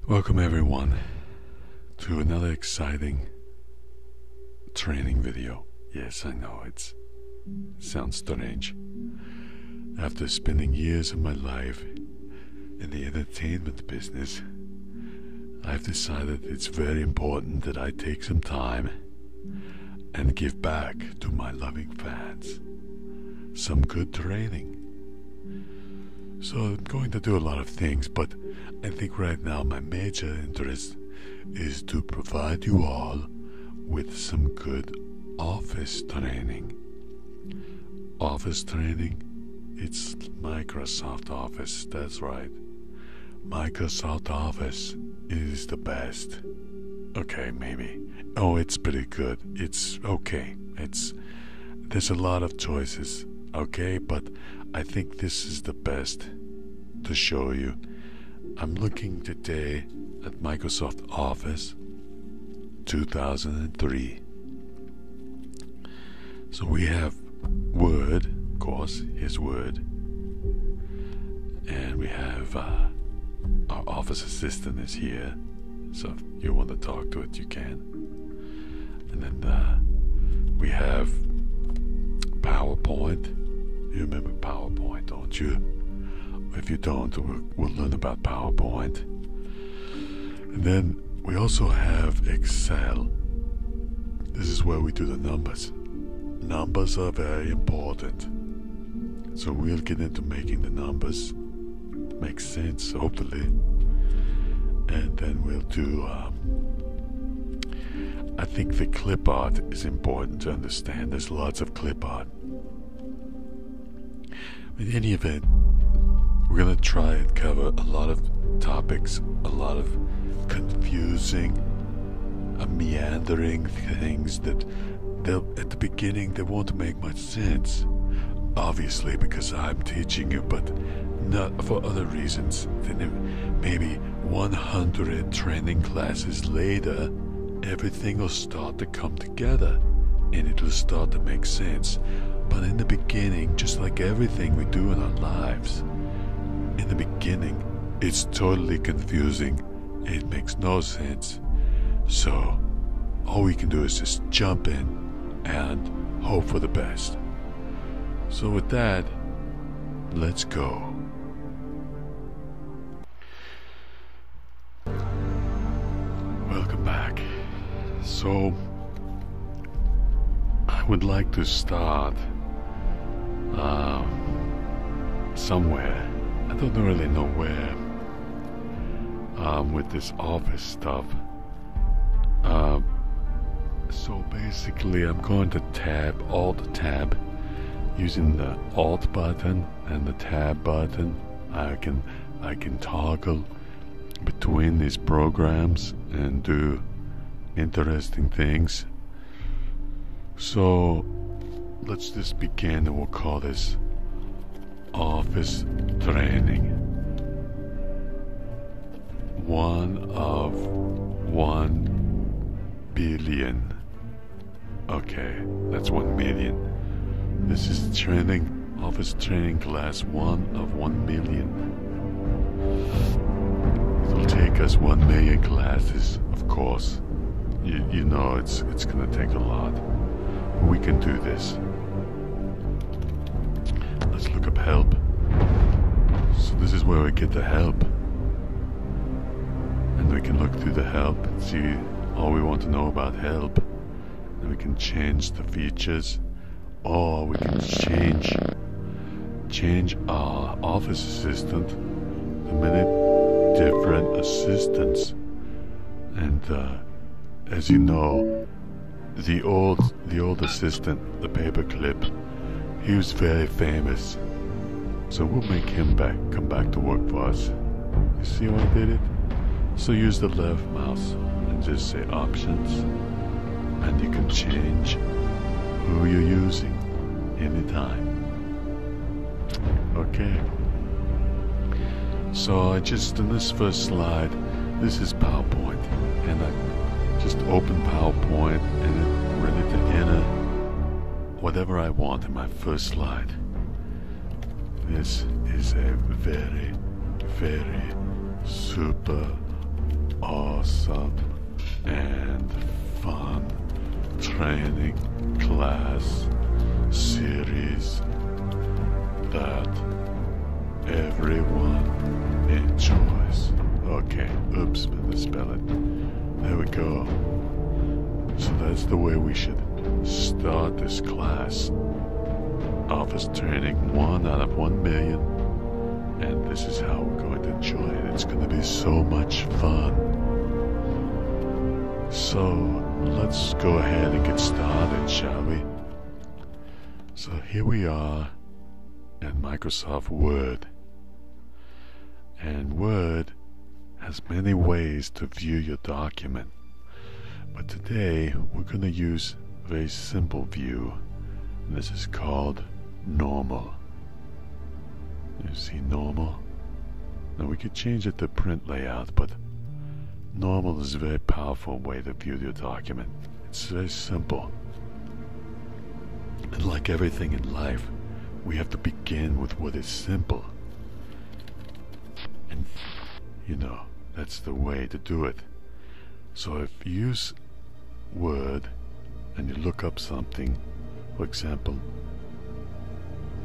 Welcome everyone to another exciting training video. Yes, I know it sounds strange. After spending years of my life in the entertainment business, I've decided it's very important that I take some time and give back to my loving fans some good training. So I'm going to do a lot of things, but I think right now my major interest is to provide you all with some good office training. Office training? It's Microsoft Office, that's right. Microsoft Office is the best. Okay, maybe. Oh, it's pretty good. It's okay. There's a lot of choices, okay, but I think this is the best to show you. I'm looking today at Microsoft Office 2003. So we have Word, of course, here's Word. And we have our Office Assistant is here. So if you want to talk to it, you can. And then we have PowerPoint. You remember PowerPoint, don't you? If you don't, we'll learn about PowerPoint. And then we also have Excel. This is where we do the numbers. Numbers are very important. So we'll get into making the numbers make sense, hopefully. And then we'll do, I think the clip art is important to understand. There's lots of clip art. In any event, we're going to try and cover a lot of topics, a lot of confusing, meandering things that at the beginning they won't make much sense. Obviously because I'm teaching you, but not for other reasons. Then maybe 100 training classes later, everything will start to come together and it'll start to make sense. But in the beginning, just like everything we do in our lives, in the beginning, it's totally confusing. It makes no sense. So, all we can do is just jump in and hope for the best. So with that, let's go. Welcome back. So, I would like to start somewhere. I don't really know where. With this office stuff. So basically, I'm going to Alt-Tab, using the Alt button and the Tab button. I can toggle between these programs and do interesting things. So let's just begin, and we'll call this Office Training. 1 of 1 billion. Okay, that's 1 million. This is training, Office Training Class 1 of 1 million. It'll take us 1 million classes, of course. You know it's gonna take a lot. But we can do this. Let's look up help. So this is where we get the help. And we can look through the help and see all we want to know about help. And we can change the features. Or we can change our Office Assistant to many different assistants. And as you know, the old assistant, the paperclip, he was very famous. So we'll make him come back to work for us. You see how I did it? So use the left mouse and just say Options, and you can change who you're using anytime. Okay. So I just, in this first slide, this is PowerPoint, and I just open PowerPoint and I'm ready to enter whatever I want in my first slide. This is a very, very super awesome and fun training class series that everyone enjoys. Okay, oops, misspell it. There we go. So that's the way we should start this class. Office training 1 out of 1 million. And this is how we're going to enjoy it. It's going to be so much fun. So let's go ahead and get started, shall we? So here we are in Microsoft Word. And Word has many ways to view your document. But today we're going to use a very simple view. And this is called normal. You see normal? Now we could change it to print layout, but normal is a very powerful way to view your document. It's very simple. And like everything in life, we have to begin with what is simple. And, you know, that's the way to do it. So if you use Word and you look up something, for example,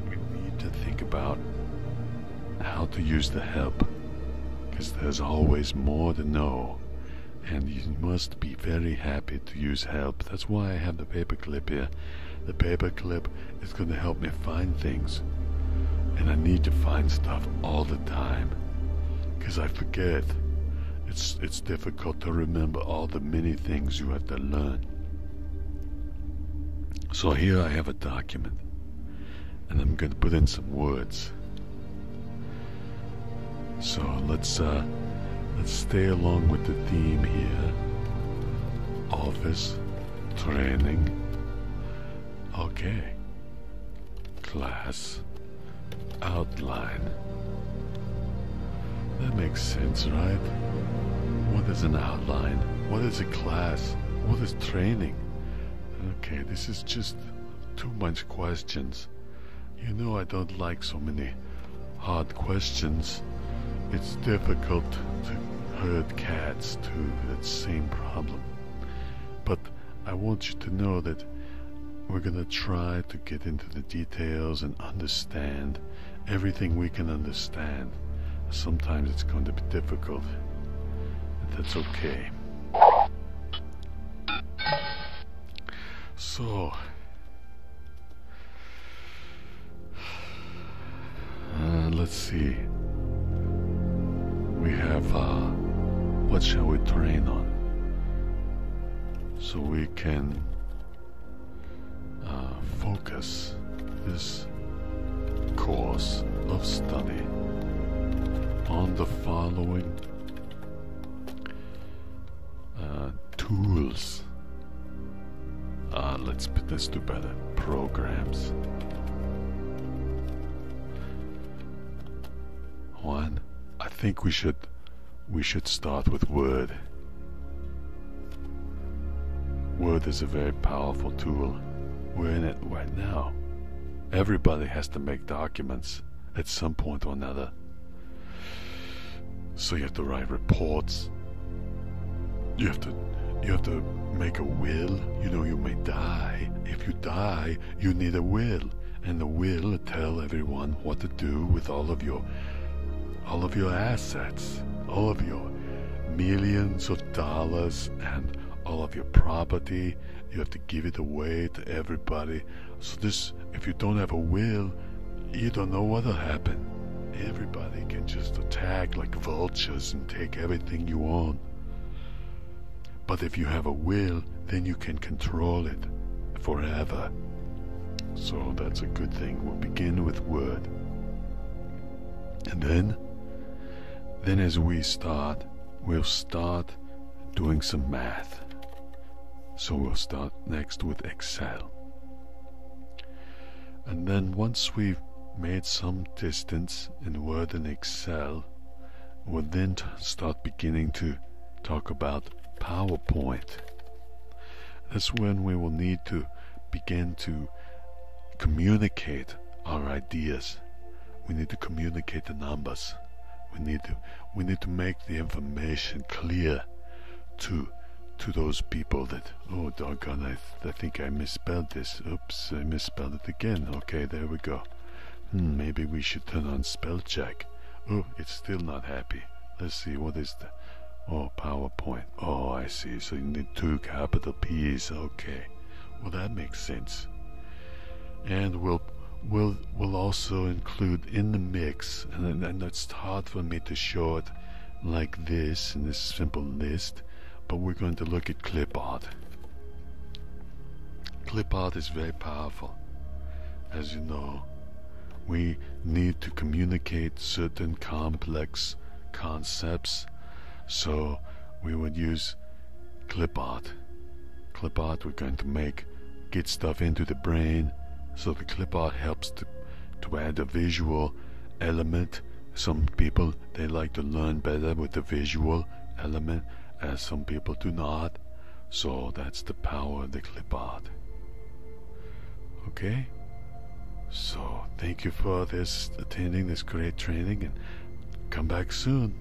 we need to think about how to use the help, because there's always more to know, and you must be very happy to use help. That's why I have the paperclip here. The paperclip is going to help me find things, and I need to find stuff all the time, because I forget. It's difficult to remember all the many things you have to learn. So here I have a document, and I'm going to put in some words. So let's stay along with the theme here. Office training. Okay. Class outline. That makes sense, right? What is an outline? What is a class? What is training? Okay, this is just too much questions. You know I don't like so many hard questions. It's difficult to herd cats too, that same problem. But I want you to know that we're gonna try to get into the details and understand everything we can understand. Sometimes it's going to be difficult, and that's okay. So, let's see. We have, what shall we train on? So we can focus this course of study on the following tools. Let's do better. Programs. 1. I think we should start with Word. Word is a very powerful tool. We're in it right now. Everybody has to make documents at some point or another. So you have to write reports. You have to make a will. You know, you may die. If you die, you need a will, and the will will tell everyone what to do with all of your assets, all of your millions of dollars, and all of your property. You have to give it away to everybody. So this, if you don't have a will, you don't know what'll happen. Everybody can just attack like vultures and take everything you own. But if you have a will, then you can control it forever. So that's a good thing. We'll begin with Word. And then as we start, we'll start doing some math. So we'll start next with Excel. And then once we've made some distance in Word and Excel, we'll then start beginning to talk about PowerPoint. That's when we will need to begin to communicate our ideas. We need to communicate the numbers. We need to make the information clear to those people that, oh doggone, I think I misspelled this. Oops, I misspelled it again. Okay, there we go. Maybe we should turn on spell check. Oh, it's still not happy. Let's see, what is the... Oh, PowerPoint. Oh, I see. So you need 2 capital P's. Okay. Well, that makes sense. And we'll also include in the mix, and it's hard for me to show it like this in this simple list, but we're going to look at clip art. Clip art is very powerful. As you know, we need to communicate certain complex concepts, so we would use clip art. Clip art, we're going to get stuff into the brain, so the clip art helps to add a visual element. Some people, they like to learn better with the visual element, as some people do not. So that's the power of the clip art. Okay? So thank you for attending this great training, and come back soon.